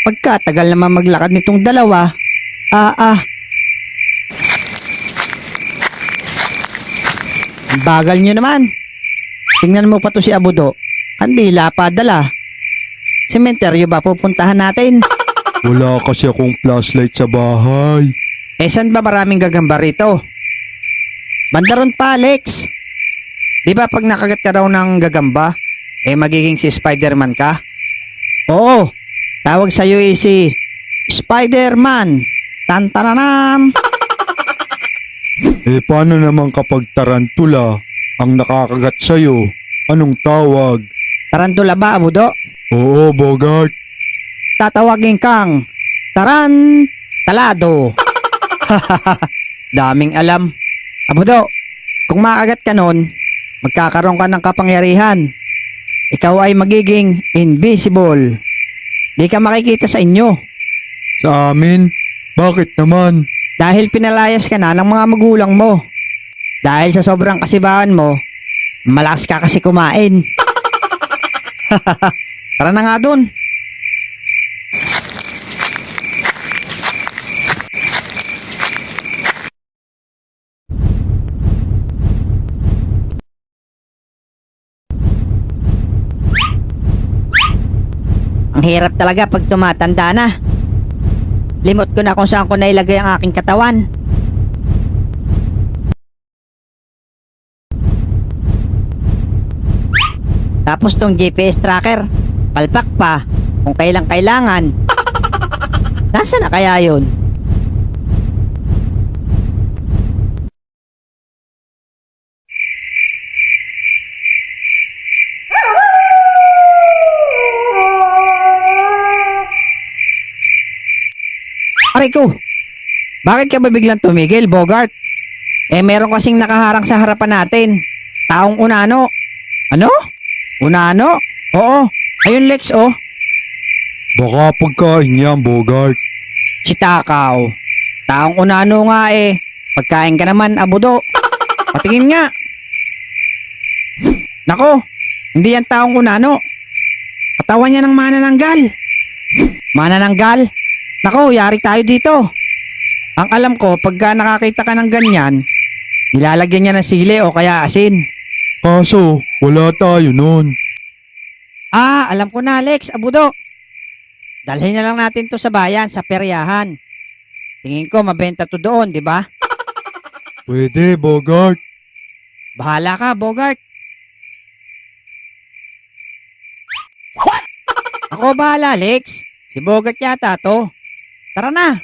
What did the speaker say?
Pagkatagal naman maglakad nitong dalawa, ang bagal nyo naman. Tingnan mo pa to si Abudo. Kandila pa dala. Sementeryo ba pupuntahan natin? Wala kasi akong flashlight sa bahay. Eh saan ba maraming gagamba rito? Bandaron pa, Alex. Di ba pag nakagat ka raw ng gagamba, eh magiging si Spider-Man ka? Oo, tawag sa'yo eh si Spider-Man. Tantananan. Eh paano naman kapag tarantula ang nakakagat sa'yo? Anong tawag? Tarantula ba, Abudo? Oo, Bogart. Tatawagin kang Tarantalado. Daming alam. Abudo, kung makagat ka nun, magkakaroon ka ng kapangyarihan. Ikaw ay magiging invisible. Di ka makikita sa inyo. Sa amin? Bakit naman? Dahil pinalayas ka na ng mga magulang mo. Dahil sa sobrang kasibahan mo, malakas ka kasi kumain. Tara na nga dun. Ang hirap talaga pag tumatanda na. Limot ko na kung saan ko nailagay ang aking katawan. Tapos tong GPS tracker, palpak pa kung kailang kailangan. Nasaan na kaya yun? Aray ko! Bakit ka ba biglang tumigil, Bogart? Eh meron kasing nakaharang sa harapan natin. Taong unano. Ano? Unano? Oo. Ayun Lex, oh. Baka pagkain yan, Bogart. Si Takaw. Taong unano nga eh. Pagkain ka naman, Abudo. Patingin nga. Nako, hindi yan taong unano. Katawan niya ng manananggal. Manananggal? Nako, yari tayo dito. Ang alam ko, pagka nakakita ka ng ganyan, nilalagyan niya ng sili o kaya asin. Kaso, wala tayo nun. Ah, alam ko na, Alex, Abudo. Dalhin na lang natin to sa bayan, sa peryahan. Tingin ko, mabenta to doon, di ba? Pwede, Bogart. Bahala ka, Bogart. What? Ako bahala, Alex. Si Bogart yata to. Tara na.